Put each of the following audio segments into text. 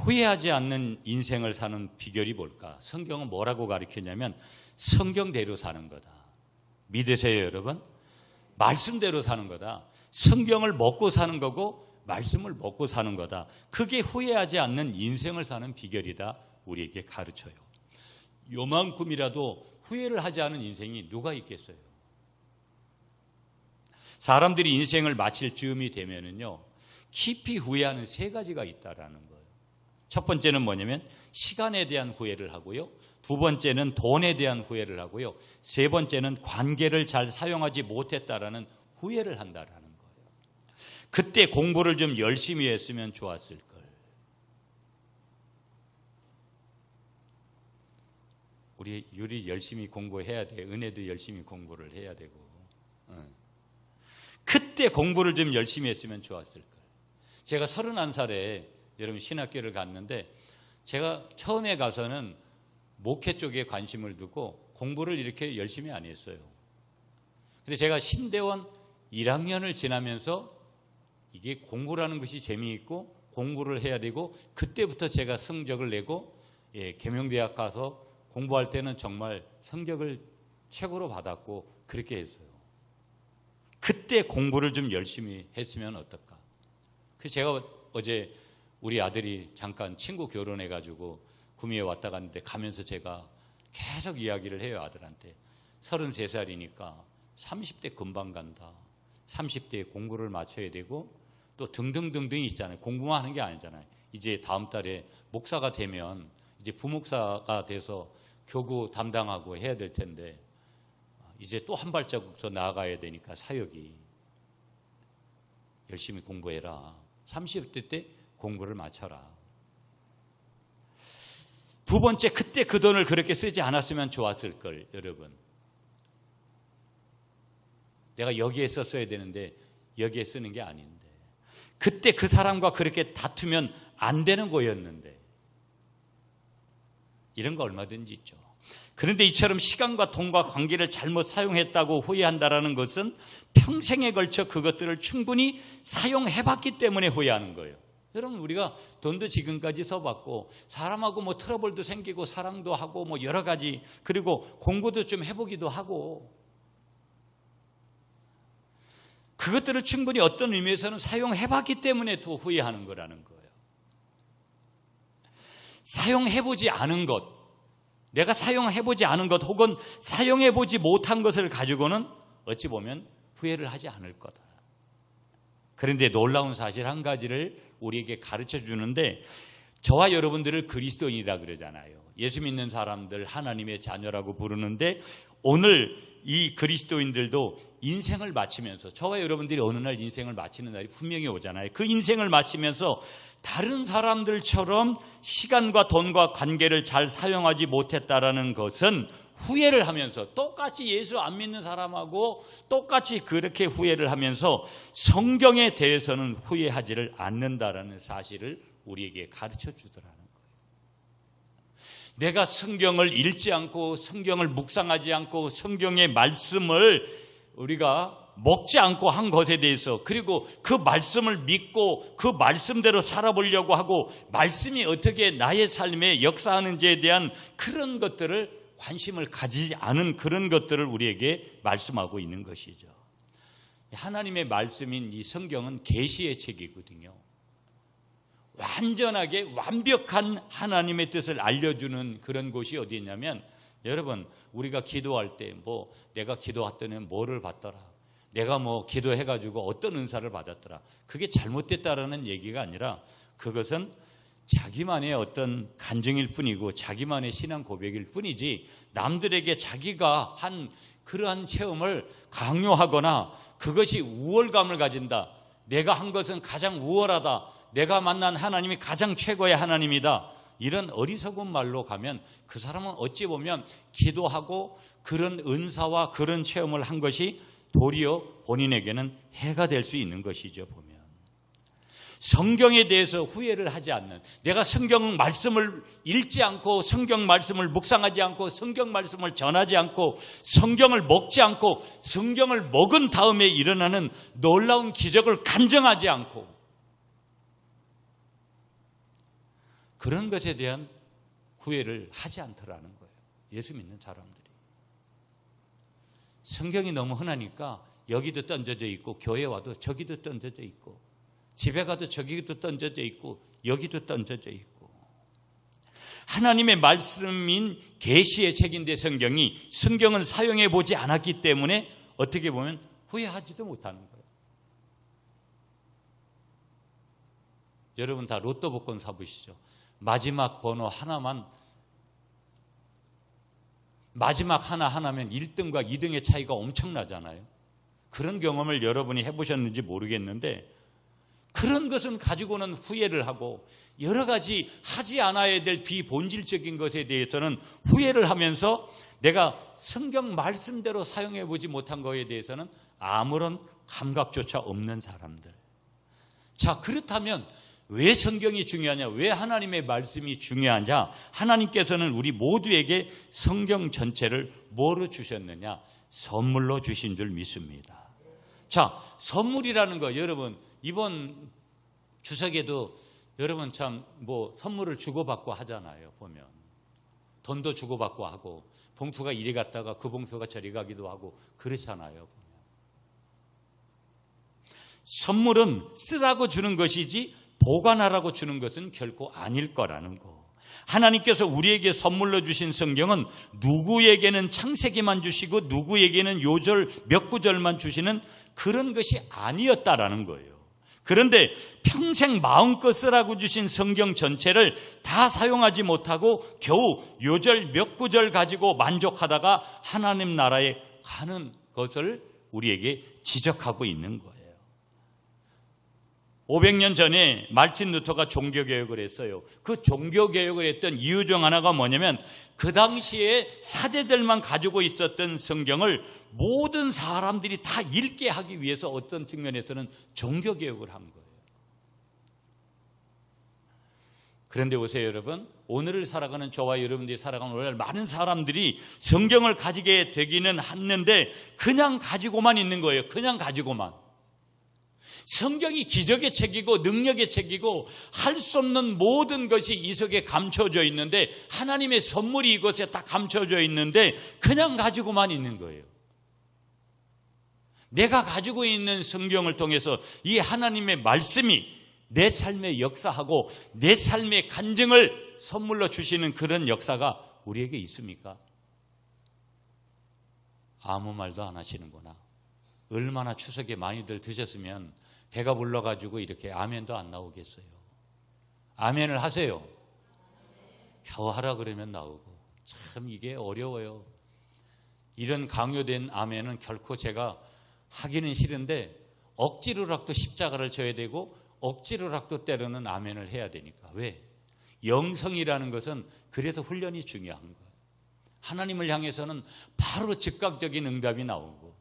후회하지 않는 인생을 사는 비결이 뭘까? 성경은 뭐라고 가르치냐면 성경대로 사는 거다. 믿으세요, 여러분? 말씀대로 사는 거다. 성경을 먹고 사는 거고 말씀을 먹고 사는 거다. 그게 후회하지 않는 인생을 사는 비결이다. 우리에게 가르쳐요. 요만큼이라도 후회를 하지 않은 인생이 누가 있겠어요? 사람들이 인생을 마칠 즈음이 되면은요, 깊이 후회하는 세 가지가 있다라는 거예요. 첫 번째는 뭐냐면 시간에 대한 후회를 하고요. 두 번째는 돈에 대한 후회를 하고요. 세 번째는 관계를 잘 사용하지 못했다라는 후회를 한다라는 거예요. 그때 공부를 좀 열심히 했으면 좋았을 걸. 우리 유리 열심히 공부해야 돼. 은혜도 열심히 공부를 해야 되고. 그때 공부를 좀 열심히 했으면 좋았을 걸. 제가 31살에 여러분 신학교를 갔는데 제가 처음에 가서는 목회 쪽에 관심을 두고 공부를 이렇게 열심히 안 했어요. 근데 제가 신대원 1학년을 지나면서 이게 공부라는 것이 재미있고 공부를 해야 되고 그때부터 제가 성적을 내고 계명대학 가서 공부할 때는 정말 성적을 최고로 받았고 그렇게 했어요. 그때 공부를 좀 열심히 했으면 어떨까? 그래서 제가 어제 우리 아들이 잠깐 친구 결혼해가지고 구미에 왔다 갔는데 가면서 제가 계속 이야기를 해요. 아들한테 33살이니까 30대 금방 간다. 30대에 공부를 맞춰야 되고 또 등등등등이 있잖아요. 공부만 하는 게 아니잖아요. 이제 다음 달에 목사가 되면 이제 부목사가 돼서 교구 담당하고 해야 될 텐데 이제 또 한 발자국 더 나아가야 되니까 사역이 열심히 공부해라. 30대 때 공부를 맞춰라. 두 번째, 그때 그 돈을 그렇게 쓰지 않았으면 좋았을 걸. 여러분, 내가 여기에 썼어야 되는데 여기에 쓰는 게 아닌데, 그때 그 사람과 그렇게 다투면 안 되는 거였는데, 이런 거 얼마든지 있죠. 그런데 이처럼 시간과 돈과 관계를 잘못 사용했다고 후회한다는 것은 평생에 걸쳐 그것들을 충분히 사용해봤기 때문에 후회하는 거예요. 여러분, 우리가 돈도 지금까지 써봤고 사람하고 뭐 트러블도 생기고 사랑도 하고 뭐 여러 가지, 그리고 공부도 좀 해보기도 하고, 그것들을 충분히 어떤 의미에서는 사용해봤기 때문에 더 후회하는 거라는 거예요. 사용해보지 않은 것, 내가 사용해보지 않은 것 혹은 사용해보지 못한 것을 가지고는 어찌 보면 후회를 하지 않을 거다. 그런데 놀라운 사실 한 가지를 우리에게 가르쳐 주는데, 저와 여러분들을 그리스도인이라 그러잖아요. 예수 믿는 사람들 하나님의 자녀라고 부르는데, 오늘 이 그리스도인들도 인생을 마치면서, 저와 여러분들이 어느 날 인생을 마치는 날이 분명히 오잖아요. 그 인생을 마치면서 다른 사람들처럼 시간과 돈과 관계를 잘 사용하지 못했다라는 것은 후회를 하면서, 똑같이 예수 안 믿는 사람하고 똑같이 그렇게 후회를 하면서 성경에 대해서는 후회하지를 않는다라는 사실을 우리에게 가르쳐 주더라는 거예요. 내가 성경을 읽지 않고 성경을 묵상하지 않고 성경의 말씀을 우리가 먹지 않고 한 것에 대해서, 그리고 그 말씀을 믿고 그 말씀대로 살아보려고 하고 말씀이 어떻게 나의 삶에 역사하는지에 대한 그런 것들을 관심을 가지지 않은 그런 것들을 우리에게 말씀하고 있는 것이죠. 하나님의 말씀인 이 성경은 계시의 책이거든요. 완전하게 완벽한 하나님의 뜻을 알려주는 그런 곳이 어디 있냐면, 여러분, 우리가 기도할 때 뭐 내가 기도했더니 뭐를 받더라, 내가 뭐 기도해가지고 어떤 은사를 받았더라, 그게 잘못됐다라는 얘기가 아니라 그것은 자기만의 어떤 간증일 뿐이고 자기만의 신앙 고백일 뿐이지, 남들에게 자기가 한 그러한 체험을 강요하거나 그것이 우월감을 가진다, 내가 한 것은 가장 우월하다, 내가 만난 하나님이 가장 최고의 하나님이다, 이런 어리석은 말로 가면 그 사람은 어찌 보면 기도하고 그런 은사와 그런 체험을 한 것이 도리어 본인에게는 해가 될 수 있는 것이죠. 보면 성경에 대해서 후회를 하지 않는, 내가 성경 말씀을 읽지 않고 성경 말씀을 묵상하지 않고 성경 말씀을 전하지 않고 성경을 먹지 않고 성경을 먹은 다음에 일어나는 놀라운 기적을 간증하지 않고 그런 것에 대한 후회를 하지 않더라는 거예요. 예수 믿는 사람들이. 성경이 너무 흔하니까 여기도 던져져 있고, 교회 와도 저기도 던져져 있고, 집에 가도 저기도 던져져 있고, 여기도 던져져 있고. 하나님의 말씀인 계시의 책인데 성경은 사용해 보지 않았기 때문에 어떻게 보면 후회하지도 못하는 거예요. 여러분 다 로또 복권 사보시죠. 마지막 번호 하나면 1등과 2등의 차이가 엄청나잖아요. 그런 경험을 여러분이 해보셨는지 모르겠는데, 그런 것은 가지고는 후회를 하고 여러 가지 하지 않아야 될 비본질적인 것에 대해서는 후회를 하면서 내가 성경 말씀대로 사용해 보지 못한 것에 대해서는 아무런 감각조차 없는 사람들. 자, 그렇다면 왜 성경이 중요하냐? 왜 하나님의 말씀이 중요하냐? 하나님께서는 우리 모두에게 성경 전체를 뭐로 주셨느냐? 선물로 주신 줄 믿습니다. 자, 선물이라는 거, 여러분 이번 추석에도 여러분 참 선물을 주고받고 하잖아요. 보면 돈도 주고받고 하고, 봉투가 이리 갔다가 그 봉투가 저리 가기도 하고 그렇잖아요. 보면 선물은 쓰라고 주는 것이지 보관하라고 주는 것은 결코 아닐 거라는 거. 하나님께서 우리에게 선물로 주신 성경은 누구에게는 창세기만 주시고 누구에게는 요절 몇 구절만 주시는 그런 것이 아니었다라는 거예요. 그런데 평생 마음껏 쓰라고 주신 성경 전체를 다 사용하지 못하고 겨우 요절 몇 구절 가지고 만족하다가 하나님 나라에 가는 것을 우리에게 지적하고 있는 거예요. 500년 전에 마르틴 루터가 종교개혁을 했어요. 그 종교개혁을 했던 이유 중 하나가 뭐냐면, 그 당시에 사제들만 가지고 있었던 성경을 모든 사람들이 다 읽게 하기 위해서 어떤 측면에서는 종교개혁을 한 거예요. 그런데 보세요 여러분, 오늘을 살아가는 저와 여러분들이 살아가는 오늘 많은 사람들이 성경을 가지게 되기는 했는데 그냥 가지고만 있는 거예요. 그냥 가지고만. 성경이 기적의 책이고 능력의 책이고 할 수 없는 모든 것이 이 속에 감춰져 있는데, 하나님의 선물이 이것에 다 감춰져 있는데 그냥 가지고만 있는 거예요. 내가 가지고 있는 성경을 통해서 이 하나님의 말씀이 내 삶에 역사하고 내 삶의 간증을 선물로 주시는 그런 역사가 우리에게 있습니까? 아무 말도 안 하시는구나. 얼마나 추석에 많이들 드셨으면 배가 불러가지고 이렇게 아멘도 안 나오겠어요. 아멘을 하세요. 겨우 하라 그러면 나오고. 참 이게 어려워요. 이런 강요된 아멘은 결코 제가 하기는 싫은데 억지로라도 십자가를 져야 되고 억지로라도 때로는 아멘을 해야 되니까. 왜? 영성이라는 것은 그래서 훈련이 중요한 거예요. 하나님을 향해서는 바로 즉각적인 응답이 나오고,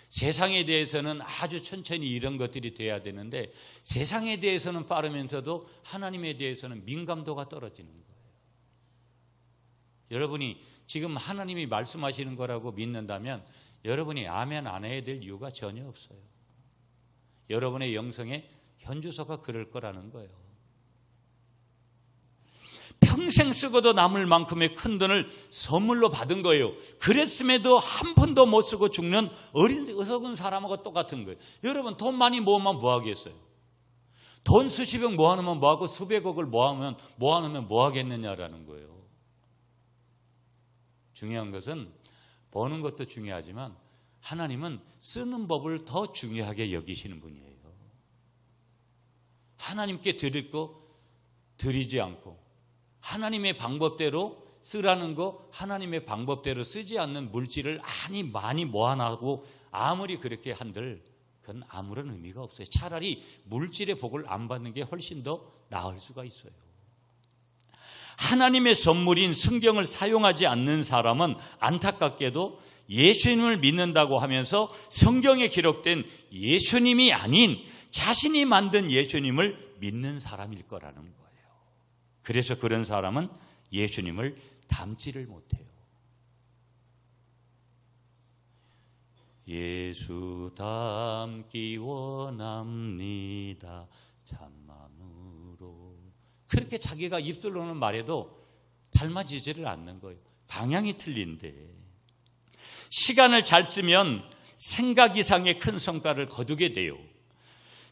세상에 대해서는 아주 천천히 이런 것들이 돼야 되는데 세상에 대해서는 빠르면서도 하나님에 대해서는 민감도가 떨어지는 거예요. 여러분이 지금 하나님이 말씀하시는 거라고 믿는다면 여러분이 아멘 안 해야 될 이유가 전혀 없어요. 여러분의 영성의 현주소가 그럴 거라는 거예요. 평생 쓰고도 남을 만큼의 큰 돈을 선물로 받은 거예요. 그랬음에도 한 푼도 못 쓰고 죽는 어리석은 사람하고 똑같은 거예요. 여러분 돈 많이 모으면 뭐 하겠어요? 돈 수십억 모아놓으면 뭐하고 수백억을 모아놓으면 뭐 하겠느냐라는 거예요. 중요한 것은 버는 것도 중요하지만 하나님은 쓰는 법을 더 중요하게 여기시는 분이에요. 하나님께 드릴 거 드리지 않고 하나님의 방법대로 쓰라는 거, 하나님의 방법대로 쓰지 않는 물질을 많이 모아놔고 아무리 그렇게 한들 그건 아무런 의미가 없어요. 차라리 물질의 복을 안 받는 게 훨씬 더 나을 수가 있어요. 하나님의 선물인 성경을 사용하지 않는 사람은 안타깝게도 예수님을 믿는다고 하면서 성경에 기록된 예수님이 아닌 자신이 만든 예수님을 믿는 사람일 거라는 거예요. 그래서 그런 사람은 예수님을 닮지를 못해요. 예수 닮기 원합니다. 참마음으로 그렇게 자기가 입술로는 말해도 닮아지지를 않는 거예요. 방향이 틀린데. 시간을 잘 쓰면 생각 이상의 큰 성과를 거두게 돼요.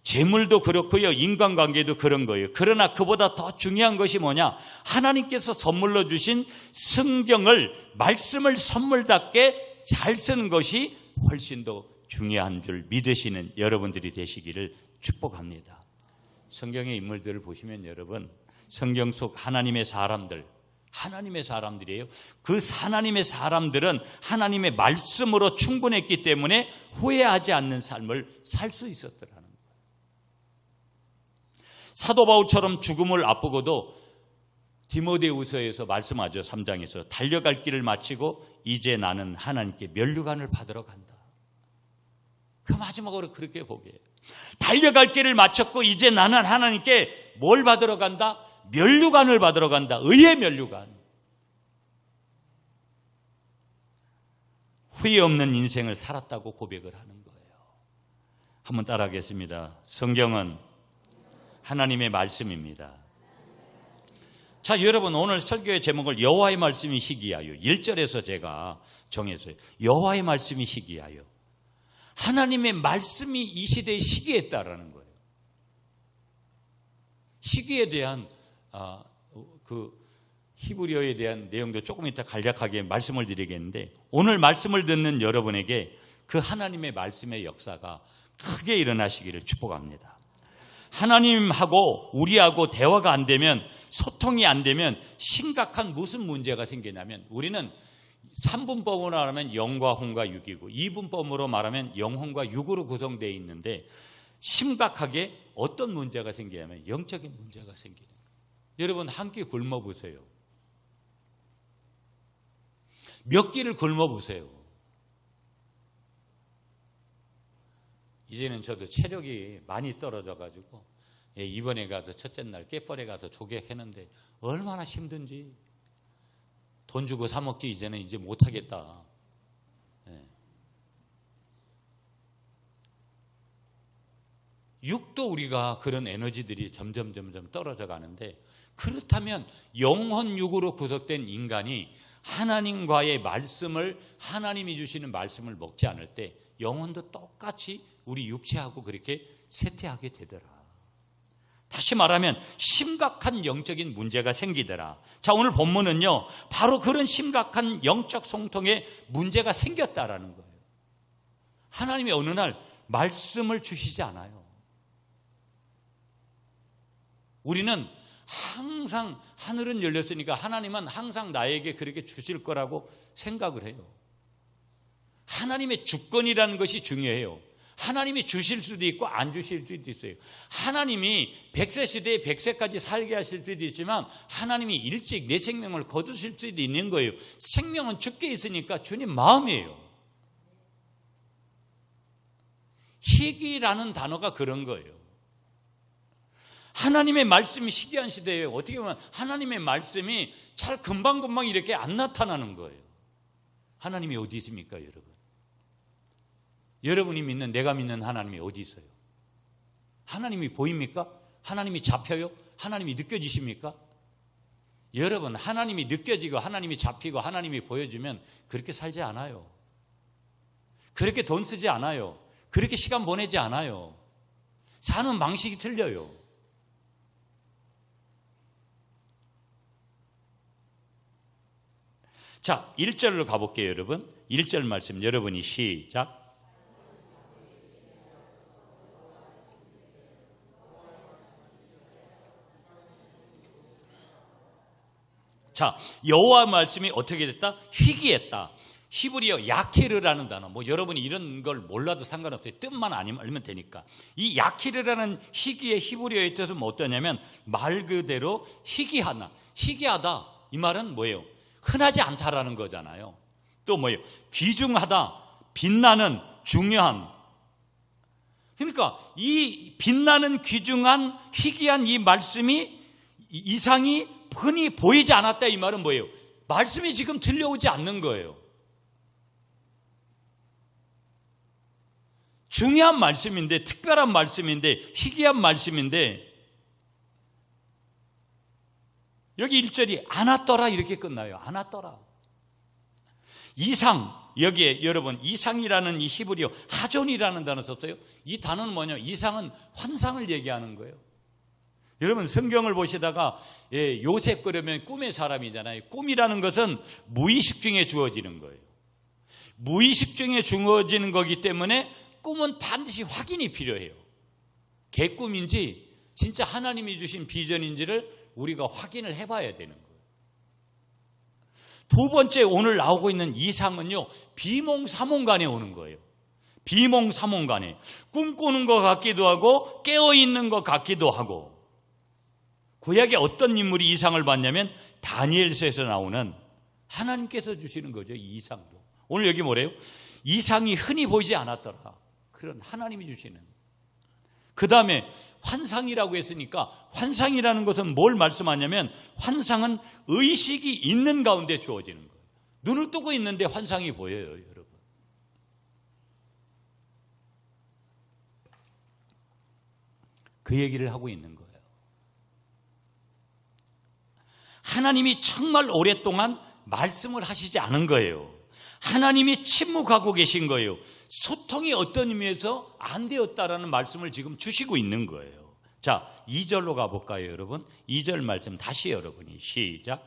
재물도 그렇고요, 인간관계도 그런 거예요. 그러나 그보다 더 중요한 것이 뭐냐? 하나님께서 선물로 주신 성경을, 말씀을 선물답게 잘 쓰는 것이 훨씬 더 중요한 줄 믿으시는 여러분들이 되시기를 축복합니다. 성경의 인물들을 보시면 여러분, 성경 속 하나님의 사람들이에요. 그 하나님의 사람들은 하나님의 말씀으로 충분했기 때문에 후회하지 않는 삶을 살 수 있었더라는 거예요. 사도 바울처럼 죽음을 앞두고도 디모데후서에서 말씀하죠. 3장에서 달려갈 길을 마치고 이제 나는 하나님께 면류관을 받으러 간다. 그 마지막으로 그렇게 보게 해요. 달려갈 길을 마쳤고 이제 나는 하나님께 뭘 받으러 간다? 면류관을 받으러 간다. 의의 면류관. 후회 없는 인생을 살았다고 고백을 하는 거예요. 한번 따라하겠습니다. 성경은 하나님의 말씀입니다. 자, 여러분, 오늘 설교의 제목을 여호와의 말씀이 희귀하여, 1절에서 제가 정했어요. 여호와의 말씀이 희귀하여. 하나님의 말씀이 이 시대에 희귀했다라는 거예요. 희귀에 대한 그 히브리어에 대한 내용도 조금 이따 간략하게 말씀을 드리겠는데, 오늘 말씀을 듣는 여러분에게 그 하나님의 말씀의 역사가 크게 일어나시기를 축복합니다. 하나님하고 우리하고 대화가 안 되면, 소통이 안 되면 심각한 무슨 문제가 생기냐면, 우리는 3분법으로 말하면 영과 혼과 육이고 2분법으로 말하면 영혼과 육으로 구성되어 있는데, 심각하게 어떤 문제가 생기냐면 영적인 문제가 생기는 거예요. 여러분, 한 끼 굶어 보세요. 몇 끼를 굶어 보세요. 이제는 저도 체력이 많이 떨어져 가지고 이번에 가서 첫째 날 갯벌에 가서 조개했는데 얼마나 힘든지, 돈 주고 사 먹지 이제는 못하겠다. 육도 우리가 그런 에너지들이 점점 떨어져 가는데, 그렇다면 영혼 육으로 구성된 인간이 하나님과의 말씀을, 하나님이 주시는 말씀을 먹지 않을 때 영혼도 똑같이 우리 육체하고 그렇게 쇠퇴하게 되더라. 다시 말하면 심각한 영적인 문제가 생기더라. 자, 오늘 본문은요, 바로 그런 심각한 영적 성통에 문제가 생겼다라는 거예요. 하나님이 어느 날 말씀을 주시지 않아요. 우리는 항상, 하늘은 열렸으니까 하나님은 항상 나에게 그렇게 주실 거라고 생각을 해요. 하나님의 주권이라는 것이 중요해요. 하나님이 주실 수도 있고 안 주실 수도 있어요. 하나님이 100세 시대에 100세까지 살게 하실 수도 있지만, 하나님이 일찍 내 생명을 거두실 수도 있는 거예요. 생명은 주께 있으니까 주님 마음이에요. 희귀라는 단어가 그런 거예요. 하나님의 말씀이 희귀한 시대예요. 어떻게 보면 하나님의 말씀이 잘 금방금방 이렇게 안 나타나는 거예요. 하나님이 어디 있습니까, 여러분? 여러분이 믿는, 내가 믿는 하나님이 어디 있어요? 하나님이 보입니까? 하나님이 잡혀요? 하나님이 느껴지십니까? 여러분, 하나님이 느껴지고 하나님이 잡히고 하나님이 보여주면 그렇게 살지 않아요. 그렇게 돈 쓰지 않아요. 그렇게 시간 보내지 않아요. 사는 방식이 틀려요. 자, 1절로 가볼게요, 여러분. 1절 말씀 여러분이 시작. 자, 여호와 말씀이 어떻게 됐다? 희귀했다. 히브리어 야키르라는 단어, 여러분이 이런 걸 몰라도 상관없어요. 뜻만 알면 되니까. 이 야키르라는 희귀의 히브리어의 뜻은 어떠냐면, 말 그대로 희귀하다. 이 말은 뭐예요? 흔하지 않다라는 거잖아요. 또 뭐예요? 귀중하다, 빛나는, 중요한. 그러니까 이 빛나는, 귀중한, 희귀한 이 말씀이, 이상이 흔히 보이지 않았다. 이 말은 뭐예요? 말씀이 지금 들려오지 않는 거예요. 중요한 말씀인데, 특별한 말씀인데, 희귀한 말씀인데, 여기 1절이 안 왔더라 이렇게 끝나요. 안 왔더라. 이상, 여기에 여러분 이상이라는 이 히브리어 하존이라는 단어 썼어요. 이 단어는 뭐냐? 이상은 환상을 얘기하는 거예요. 여러분 성경을 보시다가 요셉 그러면 꿈의 사람이잖아요. 꿈이라는 것은 무의식 중에 주어지는 거예요. 무의식 중에 주어지는 거기 때문에 꿈은 반드시 확인이 필요해요. 개꿈인지 진짜 하나님이 주신 비전인지를 우리가 확인을 해봐야 되는 거예요. 두 번째 오늘 나오고 있는 이상은요, 비몽사몽간에 오는 거예요. 비몽사몽간에 꿈꾸는 것 같기도 하고 깨어있는 것 같기도 하고. 구약에 어떤 인물이 이상을 봤냐면 다니엘서에서 나오는 하나님께서 주시는 거죠. 이 이상도. 오늘 여기 뭐래요? 이상이 흔히 보이지 않았더라. 그런 하나님이 주시는. 그 다음에 환상이라고 했으니까 환상이라는 것은 뭘 말씀하냐면 환상은 의식이 있는 가운데 주어지는 거예요. 눈을 뜨고 있는데 환상이 보여요, 여러분. 그 얘기를 하고 있는 거예요. 하나님이 정말 오랫동안 말씀을 하시지 않은 거예요. 하나님이 침묵하고 계신 거예요. 소통이 어떤 의미에서 안 되었다라는 말씀을 지금 주시고 있는 거예요. 자, 2절로 가볼까요, 여러분? 2절 말씀 다시 여러분이 시작.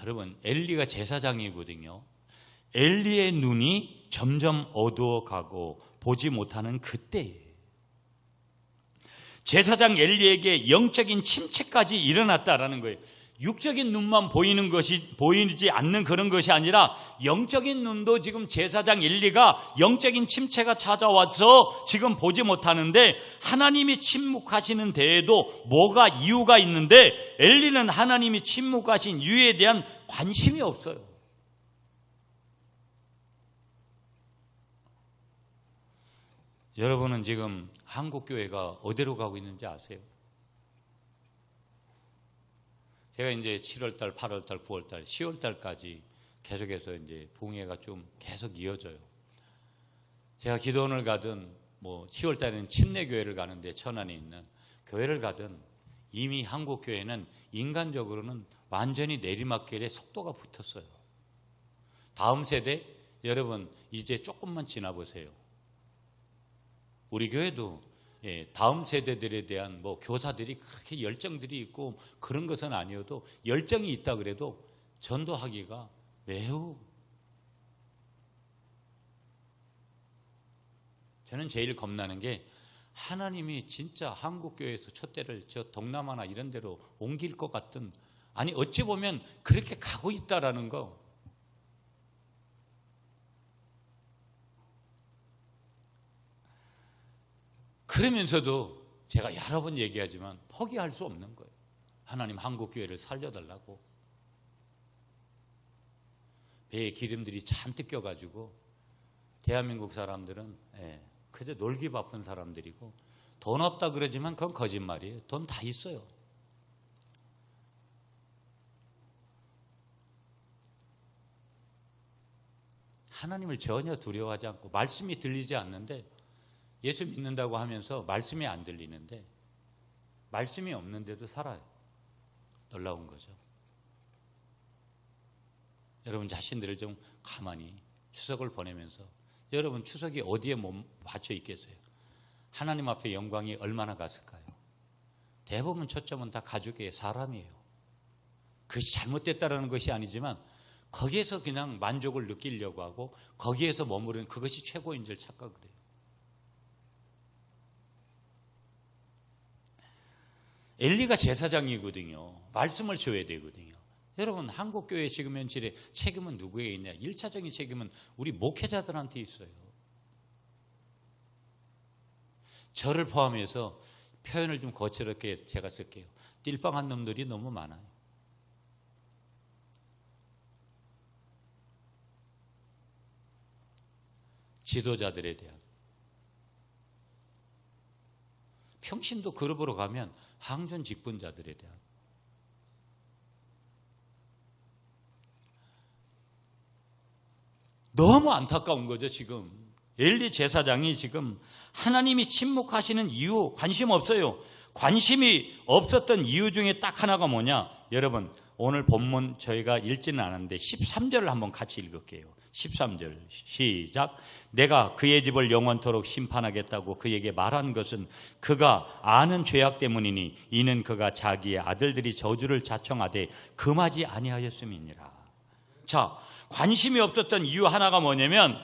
여러분, 엘리가 제사장이거든요. 엘리의 눈이 점점 어두워가고 보지 못하는 그때예요. 제사장 엘리에게 영적인 침체까지 일어났다라는 거예요. 육적인 눈만 보이는 것이 보이지 않는 그런 것이 아니라 영적인 눈도 지금 제사장 엘리가 영적인 침체가 찾아와서 지금 보지 못하는데 하나님이 침묵하시는 데에도 뭐가 이유가 있는데 엘리는 하나님이 침묵하신 이유에 대한 관심이 없어요. 여러분은 지금 한국교회가 어디로 가고 있는지 아세요? 제가 이제 7월달, 8월달, 9월달, 10월달까지 계속해서 이제 봉회가 좀 계속 이어져요. 제가 기도원을 가든 뭐 10월달에는 침례교회를 가는데 천안에 있는 교회를 가든 이미 한국교회는 인간적으로는 완전히 내리막길에 속도가 붙었어요. 다음 세대 여러분 이제 조금만 지나보세요. 우리 교회도 다음 세대들에 대한 뭐 교사들이 그렇게 열정들이 있고 그런 것은 아니어도 열정이 있다 그래도 전도하기가 매우 저는 제일 겁나는 게 하나님이 진짜 한국교회에서 촛대를 저 동남아나 이런 데로 옮길 것 같은 아니 어찌 보면 그렇게 가고 있다라는 거. 그러면서도 제가 여러 번 얘기하지만 포기할 수 없는 거예요. 하나님 한국교회를 살려달라고. 배에 기름들이 잔뜩 껴가지고 대한민국 사람들은 그저 놀기 바쁜 사람들이고 돈 없다 그러지만 그건 거짓말이에요. 돈 다 있어요. 하나님을 전혀 두려워하지 않고 말씀이 들리지 않는데 예수 믿는다고 하면서 말씀이 안 들리는데 말씀이 없는데도 살아요. 놀라운 거죠. 여러분 자신들을 좀 가만히 추석을 보내면서 여러분 추석이 어디에 몸 받쳐 있겠어요? 하나님 앞에 영광이 얼마나 갔을까요? 대부분 초점은 다 가족의 사람이에요. 그것이 잘못됐다는 것이 아니지만 거기에서 그냥 만족을 느끼려고 하고 거기에서 머무르는 그것이 최고인 줄 착각을 해요. 엘리가 제사장이거든요. 말씀을 줘야 되거든요. 여러분 한국교회 지금 현실에 책임은 누구에게 있냐? 1차적인 책임은 우리 목회자들한테 있어요. 저를 포함해서 표현을 좀 거칠게 제가 쓸게요. 띨빵한 놈들이 너무 많아요. 지도자들에 대한 평신도 그룹으로 가면 항전 직분자들에 대한 너무 안타까운 거죠. 지금 엘리 제사장이 지금 하나님이 침묵하시는 이유 관심 없어요. 관심이 없었던 이유 중에 딱 하나가 뭐냐? 여러분, 오늘 본문 저희가 읽지는 않았는데 13절을 한번 같이 읽을게요. 13절 시작. 내가 그의 집을 영원토록 심판하겠다고 그에게 말한 것은 그가 아는 죄악 때문이니 이는 그가 자기의 아들들이 저주를 자청하되 금하지 아니하였음이니라. 자, 관심이 없었던 이유 하나가 뭐냐면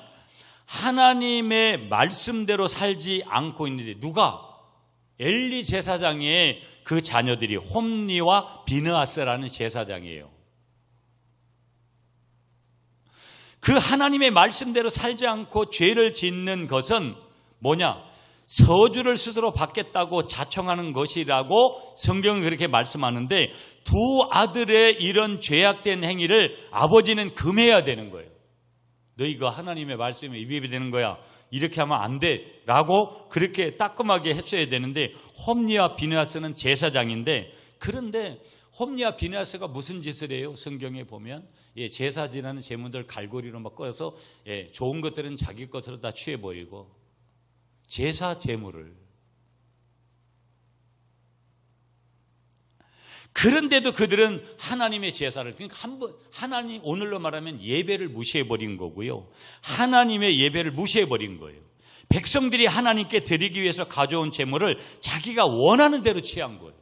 하나님의 말씀대로 살지 않고 있는데, 누가? 엘리 제사장의 그 자녀들이 홈리와 비느하스라는 제사장이에요. 그 하나님의 말씀대로 살지 않고 죄를 짓는 것은 뭐냐? 저주를 스스로 받겠다고 자청하는 것이라고 성경은 그렇게 말씀하는데, 두 아들의 이런 죄악된 행위를 아버지는 금해야 되는 거예요. 너희가 하나님의 말씀에 위배가 되는 거야, 이렇게 하면 안 돼 라고 그렇게 따끔하게 했어야 되는데, 홈리와 비느하스는 제사장인데, 그런데 홈리와 비느하스가 무슨 짓을 해요? 성경에 보면 제사 지나는 제물들 갈고리로 막 꺼서 좋은 것들은 자기 것으로 다 취해버리고 제사 제물을. 그런데도 그들은 하나님의 제사를, 그러니까 하나님, 오늘로 말하면 예배를 무시해버린 거고요. 하나님의 예배를 무시해버린 거예요. 백성들이 하나님께 드리기 위해서 가져온 제물을 자기가 원하는 대로 취한 거예요.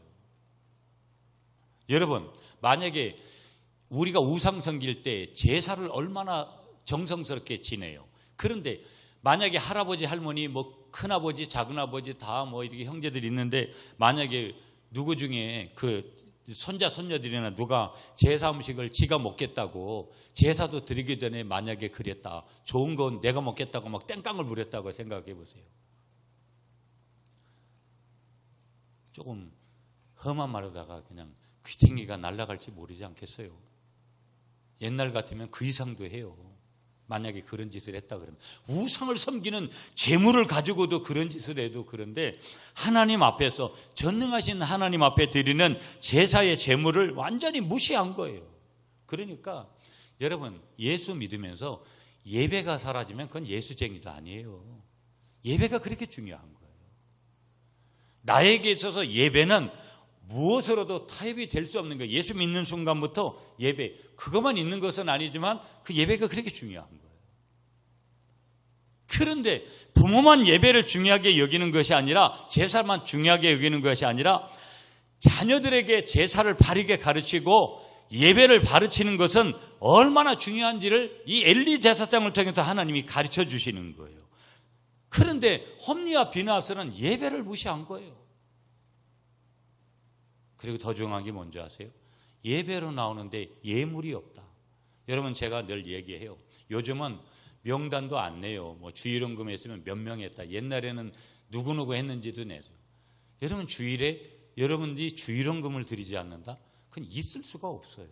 여러분, 만약에 우리가 우상 섬길 때 제사를 얼마나 정성스럽게 지내요. 그런데 만약에 할아버지, 할머니, 뭐 큰아버지, 작은아버지 다 뭐 이렇게 형제들이 있는데, 만약에 누구 중에 그 손자, 손녀들이나 누가 제사 음식을 지가 먹겠다고, 제사도 드리기 전에 만약에 그랬다, 좋은 건 내가 먹겠다고 막 땡깡을 부렸다고 생각해 보세요. 조금 험한 말하다가 그냥 귀탱이가 날아갈지 모르지 않겠어요? 옛날 같으면 그 이상도 해요. 만약에 그런 짓을 했다 그러면. 우상을 섬기는 재물을 가지고도 그런 짓을 해도 그런데, 하나님 앞에서, 전능하신 하나님 앞에 드리는 제사의 재물을 완전히 무시한 거예요. 그러니까 여러분, 예수 믿으면서 예배가 사라지면 그건 예수쟁이도 아니에요. 예배가 그렇게 중요한 거예요. 나에게 있어서 예배는 무엇으로도 타협이 될 수 없는 거예요. 예수 믿는 순간부터 예배, 그것만 있는 것은 아니지만 그 예배가 그렇게 중요한 거예요. 그런데 부모만 예배를 중요하게 여기는 것이 아니라, 제사만 중요하게 여기는 것이 아니라, 자녀들에게 제사를 바르게 가르치고 예배를 가르치는 것은 얼마나 중요한지를 이 엘리 제사장을 통해서 하나님이 가르쳐 주시는 거예요. 그런데 홈리와 비느하스는 예배를 무시한 거예요. 그리고 더 중요한 게 뭔지 아세요? 예배로 나오는데 예물이 없다. 여러분, 제가 늘 얘기해요. 요즘은 명단도 안 내요. 뭐 주일원금 했으면 몇 명 했다. 옛날에는 누구누구 했는지도 내죠. 여러분, 주일에 여러분들이 주일원금을 드리지 않는다? 그건 있을 수가 없어요.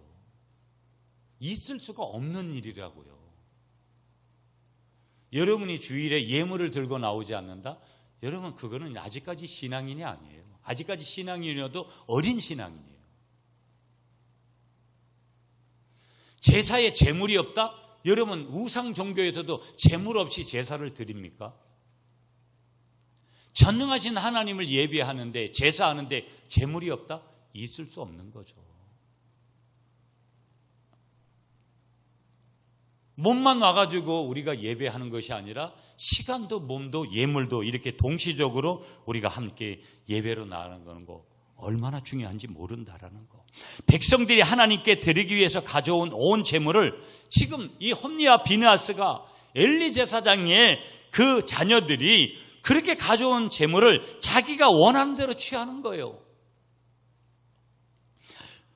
있을 수가 없는 일이라고요. 여러분이 주일에 예물을 들고 나오지 않는다? 여러분, 그거는 아직까지 신앙인이 아니에요. 아직까지 신앙인이어도 어린 신앙이에요. 제사에 제물이 없다? 여러분, 우상 종교에서도 제물 없이 제사를 드립니까? 전능하신 하나님을 예배하는데, 제사하는데 제물이 없다? 있을 수 없는 거죠. 몸만 와가지고 우리가 예배하는 것이 아니라 시간도 몸도 예물도 이렇게 동시적으로 우리가 함께 예배로 나아가는 거 얼마나 중요한지 모른다라는 거. 백성들이 하나님께 드리기 위해서 가져온 온 제물을 지금 이 홈리와 비느하스가, 엘리 제사장의 그 자녀들이 그렇게 가져온 제물을 자기가 원하는 대로 취하는 거예요.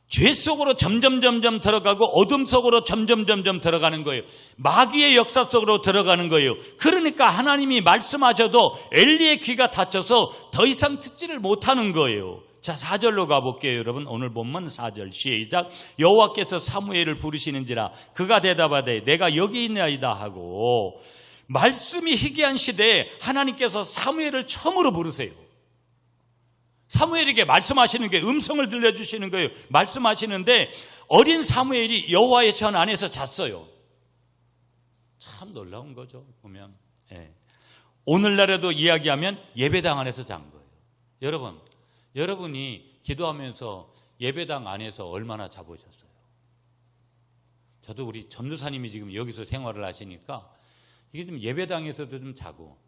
죄 속으로 점점 들어가고 어둠 속으로 점점 들어가는 거예요. 마귀의 역사 속으로 들어가는 거예요. 그러니까 하나님이 말씀하셔도 엘리의 귀가 닫혀서 더 이상 듣지를 못하는 거예요. 자, 4절로 가볼게요. 여러분, 오늘 본문 4절 시작. 여호와께서 사무엘을 부르시는지라 그가 대답하되 내가 여기 있나이다 하고, 말씀이 희귀한 시대에 하나님께서 사무엘을 처음으로 부르세요. 사무엘에게 말씀하시는 게, 음성을 들려주시는 거예요. 말씀하시는데 어린 사무엘이 여호와의 전 안에서 잤어요. 참 놀라운 거죠, 보면. 오늘날에도 이야기하면 예배당 안에서 잔 거예요. 여러분이 기도하면서 예배당 안에서 얼마나 자보셨어요? 저도 우리 전도사님이 지금 여기서 생활을 하시니까 이게 좀 예배당에서도 좀 자고,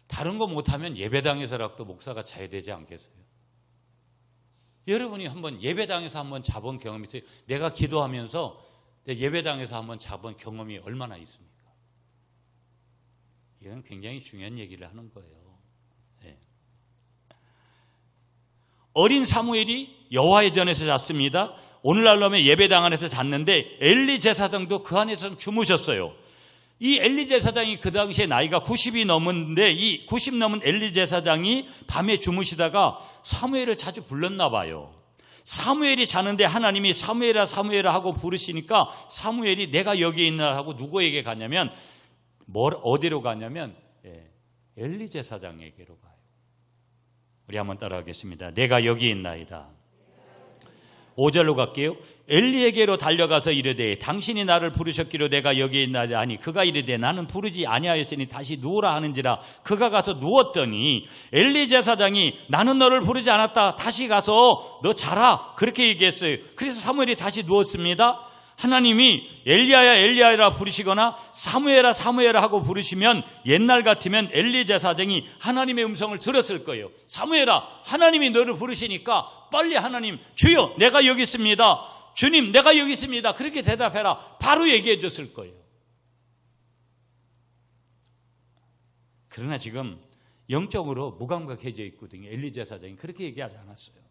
다른 거 못하면 예배당에서라도 목사가 자야 되지 않겠어요? 여러분이 한번 예배당에서 한번 자본 경험이 있어요? 내가 기도하면서 예배당에서 한번 자본 경험이 얼마나 있습니까? 이건 굉장히 중요한 얘기를 하는 거예요. 어린 사무엘이 여호와의 전에서 잤습니다. 오늘날로 하면 예배당 안에서 잤는데 엘리 제사장도 그 안에서 주무셨어요. 이 엘리 제사장이 그 당시에 나이가 90이 넘었는데 이 90 넘은 엘리 제사장이 밤에 주무시다가 사무엘을 자주 불렀나 봐요. 사무엘이 자는데 하나님이 사무엘아 사무엘아 하고 부르시니까 사무엘이 내가 여기 있나 하고 누구에게 가냐면 어디로 가냐면 엘리 제사장에게로 가요. 우리 한번 따라하겠습니다. 내가 여기 있나이다. 5절로 갈게요. 엘리에게로 달려가서 이르되 당신이 나를 부르셨기로 내가 여기 있나이다 하니 그가 이르되 나는 부르지 아니하였으니 다시 누우라 하는지라. 그가 가서 누웠더니 엘리 제사장이 나는 너를 부르지 않았다. 다시 가서 너 자라. 그렇게 얘기했어요. 그래서 사무엘이 다시 누웠습니다. 하나님이 엘리야야 엘리야라 부르시거나 사무엘아 사무엘아 하고 부르시면 옛날 같으면 엘리 제사장이 하나님의 음성을 들었을 거예요. 사무엘아 하나님이 너를 부르시니까 빨리 하나님 주여 내가 여기 있습니다. 주님 내가 여기 있습니다. 그렇게 대답해라. 바로 얘기해 줬을 거예요. 그러나 지금 영적으로 무감각해져 있거든요. 엘리 제사장이 그렇게 얘기하지 않았어요.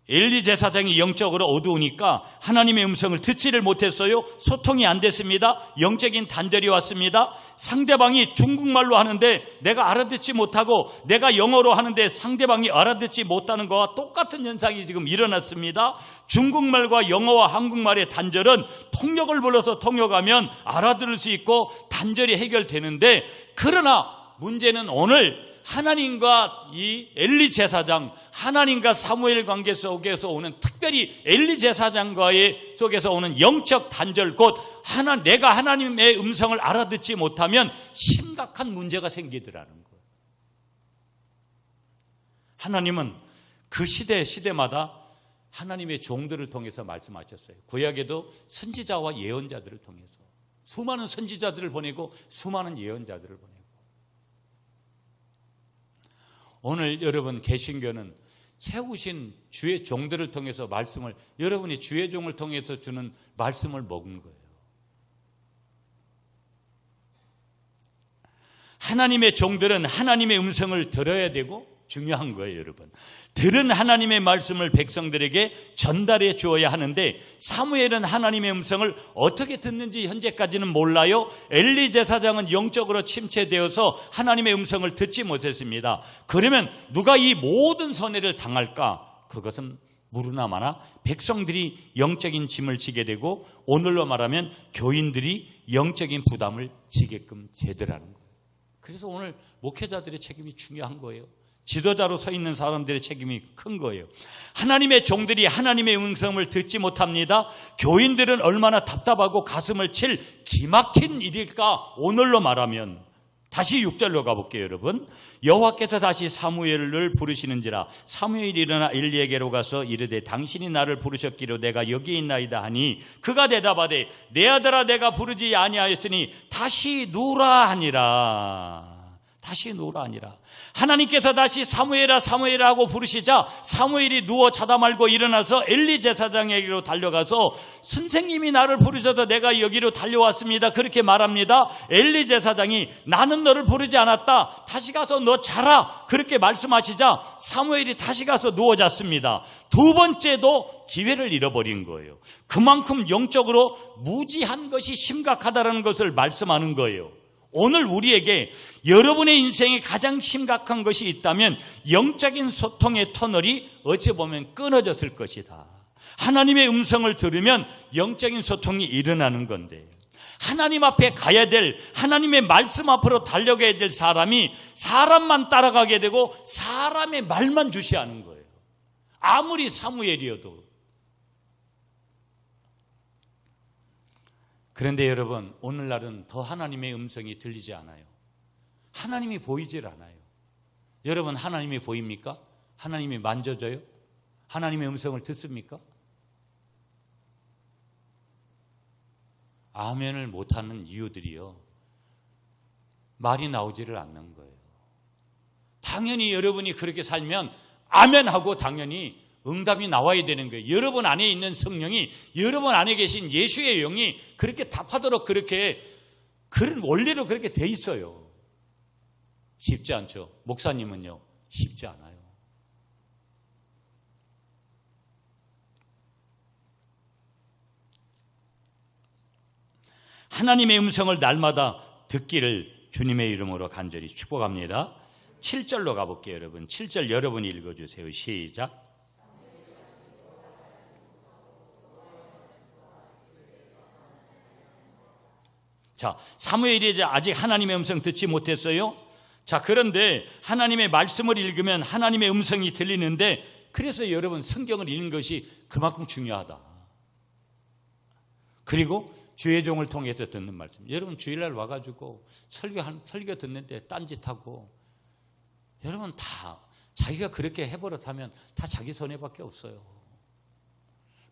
엘리 제사장이 영적으로 어두우니까 하나님의 음성을 듣지를 못했어요. 소통이 안 됐습니다. 영적인 단절이 왔습니다. 상대방이 중국말로 하는데 내가 알아듣지 못하고 내가 영어로 하는데 상대방이 알아듣지 못하는 것과 똑같은 현상이 지금 일어났습니다. 중국말과 영어와 한국말의 단절은 통역을 불러서 통역하면 알아들을 수 있고 단절이 해결되는데, 그러나 문제는 오늘 하나님과 이 엘리 제사장, 하나님과 사무엘 관계 속에서 오는, 특별히 엘리 제사장과의 속에서 오는 영적 단절, 곧 내가 하나님의 음성을 알아듣지 못하면 심각한 문제가 생기더라는 거예요. 하나님은 그 시대마다 하나님의 종들을 통해서 말씀하셨어요. 구약에도 선지자와 예언자들을 통해서 수많은 선지자들을 보내고 수많은 예언자들을 보내고, 오늘 여러분 개신교는 세우신 주의 종들을 통해서 말씀을, 여러분이 주의 종을 통해서 주는 말씀을 먹은 거예요. 하나님의 종들은 하나님의 음성을 들어야 되고 중요한 거예요, 여러분. 들은 하나님의 말씀을 백성들에게 전달해 주어야 하는데, 사무엘은 하나님의 음성을 어떻게 듣는지 현재까지는 몰라요. 엘리 제사장은 영적으로 침체되어서 하나님의 음성을 듣지 못했습니다. 그러면 누가 이 모든 손해를 당할까? 그것은 무르나 마나 백성들이 영적인 짐을 지게 되고, 오늘로 말하면 교인들이 영적인 부담을 지게끔 되더라는 거예요. 그래서 오늘 목회자들의 책임이 중요한 거예요. 지도자로 서 있는 사람들의 책임이 큰 거예요. 하나님의 종들이 하나님의 음성을 듣지 못합니다. 교인들은 얼마나 답답하고 가슴을 칠 기막힌 일일까? 오늘로 말하면 다시 6절로 가볼게요, 여러분. 여호와께서 다시 사무엘을 부르시는지라. 사무엘이 일어나 엘리에게로 가서 이르되 당신이 나를 부르셨기로 내가 여기 있나이다 하니, 그가 대답하되 내 아들아 내가 부르지 아니하였으니 다시 누우라 하니라. 다시 누우라 하니라. 하나님께서 다시 사무엘아 사무엘아 하고 부르시자 사무엘이 누워 자다 말고 일어나서 엘리 제사장에게로 달려가서 선생님이 나를 부르셔서 내가 여기로 달려왔습니다. 그렇게 말합니다. 엘리 제사장이 나는 너를 부르지 않았다. 다시 가서 너 자라. 그렇게 말씀하시자 사무엘이 다시 가서 누워 잤습니다. 두 번째도 기회를 잃어버린 거예요. 그만큼 영적으로 무지한 것이 심각하다는 것을 말씀하는 거예요. 오늘 우리에게 여러분의 인생에 가장 심각한 것이 있다면 영적인 소통의 터널이 어찌 보면 끊어졌을 것이다. 하나님의 음성을 들으면 영적인 소통이 일어나는 건데, 하나님 앞에 가야 될, 하나님의 말씀 앞으로 달려가야 될 사람이 사람만 따라가게 되고 사람의 말만 주시하는 거예요. 아무리 사무엘이어도. 그런데 여러분, 오늘날은 더 하나님의 음성이 들리지 않아요. 하나님이 보이질 않아요. 여러분, 하나님이 보입니까? 하나님이 만져져요? 하나님의 음성을 듣습니까? 아멘을 못하는 이유들이요, 말이 나오지를 않는 거예요. 당연히 여러분이 그렇게 살면 아멘하고 당연히 응답이 나와야 되는 거예요. 여러분 안에 있는 성령이, 여러분 안에 계신 예수의 영이 그렇게 답하도록 그렇게 그런 원리로 그렇게 돼 있어요. 쉽지 않죠. 목사님은요, 쉽지 않아요. 하나님의 음성을 날마다 듣기를 주님의 이름으로 간절히 축복합니다. 7절로 가볼게요, 여러분. 7절 여러분이 읽어주세요. 시작. 자, 사무엘이 아직 하나님의 음성 듣지 못했어요. 자, 그런데 하나님의 말씀을 읽으면 하나님의 음성이 들리는데, 그래서 여러분 성경을 읽는 것이 그만큼 중요하다. 그리고 주의 종을 통해서 듣는 말씀. 여러분 주일날 와가지고 설교 듣는데 딴짓하고, 여러분 다 자기가 그렇게 해버릇하면 다 자기 손해밖에 없어요.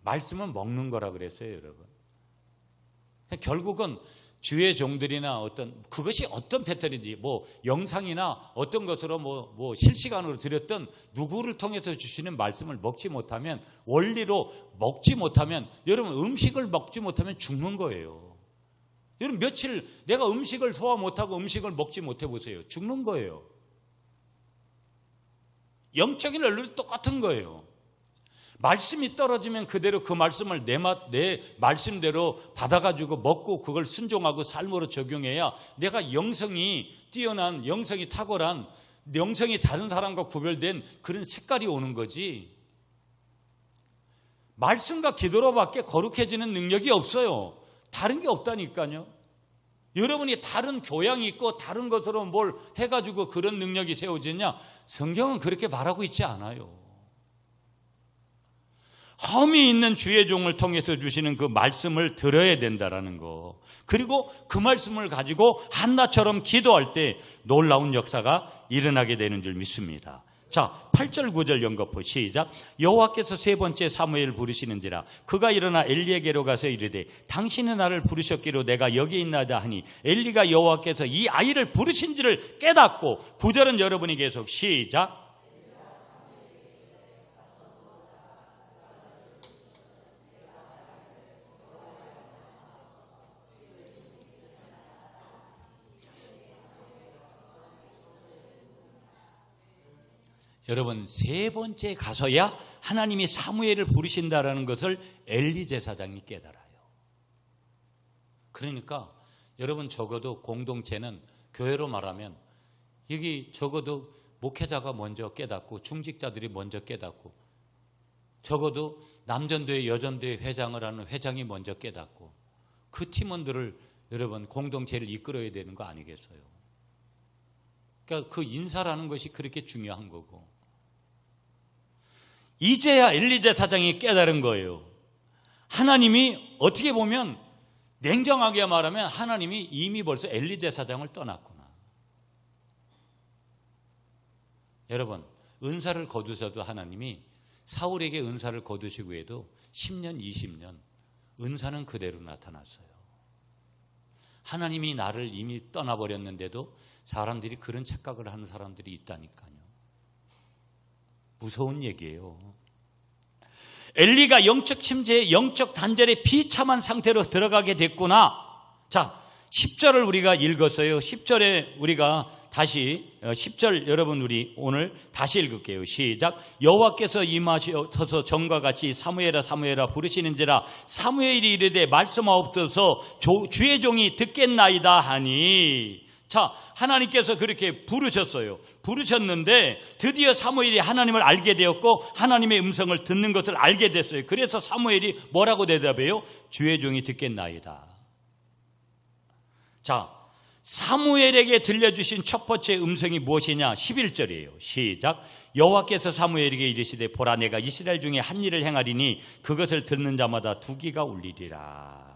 말씀은 먹는 거라 그랬어요, 여러분. 결국은 주의 종들이나 그것이 어떤 패턴인지, 뭐 영상이나 어떤 것으로 뭐 실시간으로 드렸던 누구를 통해서 주시는 말씀을 먹지 못하면, 원리로 먹지 못하면, 여러분 음식을 먹지 못하면 죽는 거예요. 여러분 며칠 내가 음식을 소화 못하고 음식을 먹지 못해 보세요. 죽는 거예요. 영적인 원리도 똑같은 거예요. 말씀이 떨어지면 그대로 그 말씀을 내 말씀대로 받아가지고 먹고 그걸 순종하고 삶으로 적용해야 내가 영성이 뛰어난, 영성이 탁월한, 영성이 다른 사람과 구별된 그런 색깔이 오는 거지. 말씀과 기도로밖에 거룩해지는 능력이 없어요. 다른 게 없다니까요. 여러분이 다른 교양이 있고 다른 것으로 뭘 해가지고 그런 능력이 세워지냐? 성경은 그렇게 말하고 있지 않아요. 험이 있는 주의 종을 통해서 주시는 그 말씀을 들어야 된다라는 거, 그리고 그 말씀을 가지고 한나처럼 기도할 때 놀라운 역사가 일어나게 되는 줄 믿습니다. 자, 8절 9절 연거푸 시작. 여호와께서 세 번째 사무엘을 부르시는지라 그가 일어나 엘리에게로 가서 이르되 당신은 나를 부르셨기로 내가 여기 있나이다 하니 엘리가 여호와께서 이 아이를 부르신지를 깨닫고, 9절은 여러분이 계속 시작. 여러분 세 번째 가서야 하나님이 사무엘을 부르신다라는 것을 엘리 제사장이 깨달아요. 그러니까 여러분 적어도 공동체는, 교회로 말하면 여기 적어도 목회자가 먼저 깨닫고 중직자들이 먼저 깨닫고, 적어도 남전도회 여전도회 회장을 하는 회장이 먼저 깨닫고, 그 팀원들을 여러분 공동체를 이끌어야 되는 거 아니겠어요? 그러니까 그 인사라는 것이 그렇게 중요한 거고, 이제야 엘리 제사장이 깨달은 거예요. 하나님이 어떻게 보면 냉정하게 말하면 하나님이 이미 벌써 엘리 제사장을 떠났구나. 여러분 은사를 거두셔도 하나님이 사울에게 은사를 거두시고 해도 10년 20년 은사는 그대로 나타났어요. 하나님이 나를 이미 떠나버렸는데도 사람들이 그런 착각을 하는 사람들이 있다니까요. 무서운 얘기예요. 엘리가 영적 침체에, 영적 단절에 비참한 상태로 들어가게 됐구나. 자, 10절을 우리가 읽었어요. 10절에 우리가 다시 10절 여러분 우리 오늘 다시 읽을게요. 시작. 여호와께서 임하셔서 전과 같이 사무엘아 사무엘아 부르시는지라 사무엘이 이르되 말씀하옵소서 주의 종이 듣겠나이다 하니. 자, 하나님께서 그렇게 부르셨어요. 부르셨는데 드디어 사무엘이 하나님을 알게 되었고 하나님의 음성을 듣는 것을 알게 됐어요. 그래서 사무엘이 뭐라고 대답해요? 주의 종이 듣겠나이다. 자, 사무엘에게 들려주신 첫 번째 음성이 무엇이냐? 11절이에요. 시작. 여호와께서 사무엘에게 이르시되 보라 내가 이스라엘 중에 한 일을 행하리니 그것을 듣는 자마다 두기가 울리리라.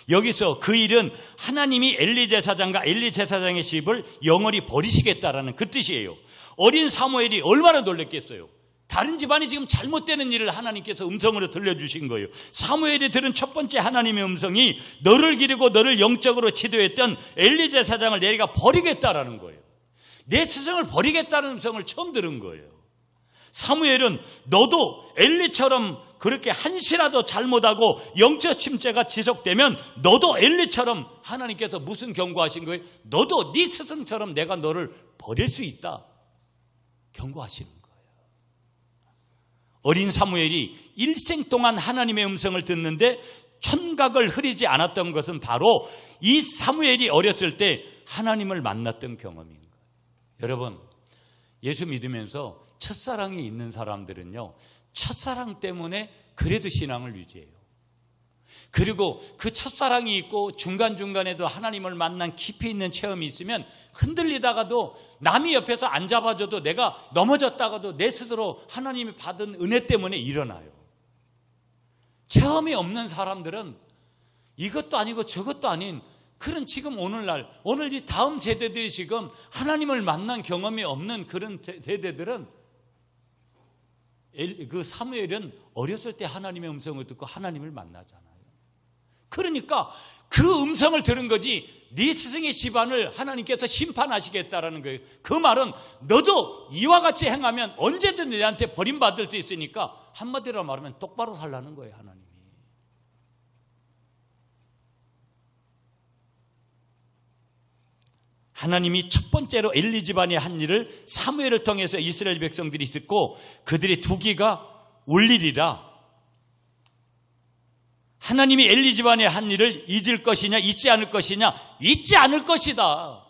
여기서 그 일은 하나님이 엘리 제사장과 엘리 제사장의 집을 영원히 버리시겠다라는 그 뜻이에요. 어린 사무엘이 얼마나 놀랐겠어요. 다른 집안이 지금 잘못되는 일을 하나님께서 음성으로 들려주신 거예요. 사무엘이 들은 첫 번째 하나님의 음성이 너를 기르고 너를 영적으로 지도했던 엘리 제사장을 내가 버리겠다라는 거예요. 내 스승을 버리겠다는 음성을 처음 들은 거예요. 사무엘은 너도 엘리처럼 그렇게 한시라도 잘못하고 영적 침체가 지속되면 너도 엘리처럼 하나님께서 무슨 경고하신 거예요? 너도 네 스승처럼 내가 너를 버릴 수 있다 경고하시는 거예요. 어린 사무엘이 일생 동안 하나님의 음성을 듣는데 청각을 흐리지 않았던 것은 바로 이 사무엘이 어렸을 때 하나님을 만났던 경험인 거예요. 여러분, 예수 믿으면서 첫사랑이 있는 사람들은요, 첫사랑 때문에 그래도 신앙을 유지해요. 그리고 그 첫사랑이 있고 중간중간에도 하나님을 만난 깊이 있는 체험이 있으면 흔들리다가도 남이 옆에서 안 잡아줘도 내가 넘어졌다가도 내 스스로 하나님이 받은 은혜 때문에 일어나요. 체험이 없는 사람들은 이것도 아니고 저것도 아닌 그런 지금 오늘날 오늘 이 다음 세대들이 지금 하나님을 만난 경험이 없는 그런 세대들은 그 사무엘은 어렸을 때 하나님의 음성을 듣고 하나님을 만나잖아요. 그러니까 그 음성을 들은 거지 네 스승의 집안을 하나님께서 심판하시겠다라는 거예요. 그 말은 너도 이와 같이 행하면 언제든 내한테 버림받을 수 있으니까 한마디로 말하면 똑바로 살라는 거예요. 하나님이. 하나님이 첫 번째로 엘리 집안의 한 일을 사무엘을 통해서 이스라엘 백성들이 듣고 그들의 두 귀가 울리리라. 하나님이 엘리 집안의 한 일을 잊을 것이냐 잊지 않을 것이냐 잊지 않을 것이다.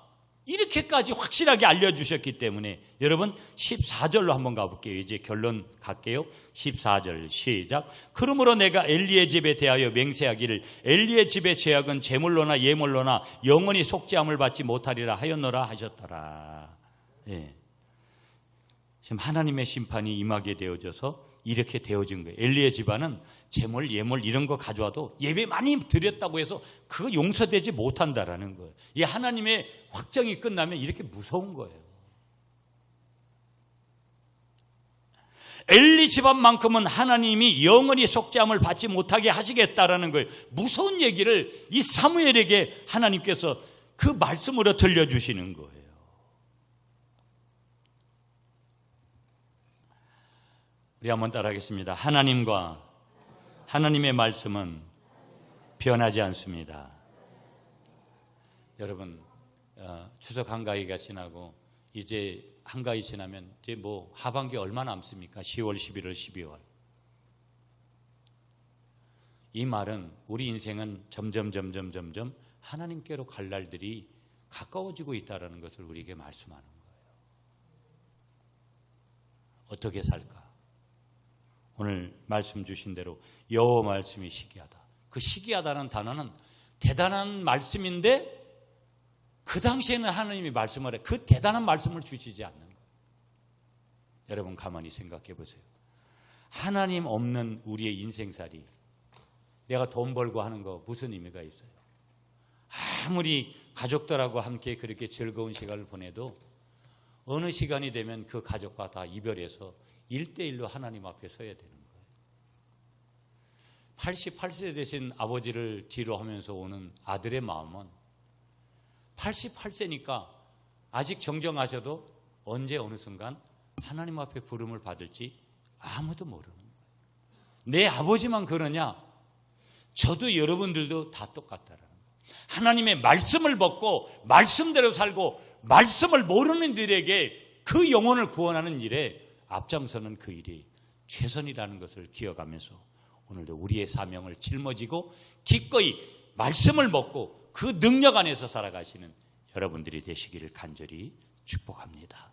이렇게까지 확실하게 알려주셨기 때문에 여러분 14절로 한번 가볼게요. 이제 결론 갈게요. 14절 시작. 그러므로 내가 엘리의 집에 대하여 맹세하기를 엘리의 집의 죄악은 제물로나 예물로나 영원히 속죄함을 받지 못하리라 하였노라 하셨더라. 예. 지금 하나님의 심판이 임하게 되어져서 이렇게 되어진 거예요. 엘리의 집안은 제물, 예물 이런 거 가져와도 예배 많이 드렸다고 해서 그거 용서되지 못한다라는 거예요. 이 하나님의 확정이 끝나면 이렇게 무서운 거예요. 엘리 집안만큼은 하나님이 영원히 속죄함을 받지 못하게 하시겠다라는 거예요. 무서운 얘기를 이 사무엘에게 하나님께서 그 말씀으로 들려주시는 거예요. 우리 한번 따라하겠습니다. 하나님과 하나님의 말씀은 변하지 않습니다. 여러분, 추석 한가위가 지나고 이제 한가위 지나면 이제 뭐 하반기 얼마 남습니까? 10월, 11월, 12월. 이 말은 우리 인생은 점점 하나님께로 갈 날들이 가까워지고 있다는 것을 우리에게 말씀하는 거예요. 어떻게 살까? 오늘 말씀 주신 대로 여호와 말씀이 시기하다. 그 시기하다는 단어는 대단한 말씀인데 그 당시에는 하나님이 말씀을 해. 그 대단한 말씀을 주시지 않는 거예요. 여러분 가만히 생각해 보세요. 하나님 없는 우리의 인생살이 내가 돈 벌고 하는 거 무슨 의미가 있어요? 아무리 가족들하고 함께 그렇게 즐거운 시간을 보내도 어느 시간이 되면 그 가족과 다 이별해서 1대1로 하나님 앞에 서야 되는 거예요. 88세 되신 아버지를 뒤로 하면서 오는 아들의 마음은 88세니까 아직 정정하셔도 언제 어느 순간 하나님 앞에 부름을 받을지 아무도 모르는 거예요. 내 아버지만 그러냐? 저도 여러분들도 다 똑같다라는 거예요. 하나님의 말씀을 먹고 말씀대로 살고 말씀을 모르는 이들에게 그 영혼을 구원하는 일에 앞장서는 그 일이 최선이라는 것을 기억하면서 오늘도 우리의 사명을 짊어지고 기꺼이 말씀을 먹고 그 능력 안에서 살아가시는 여러분들이 되시기를 간절히 축복합니다.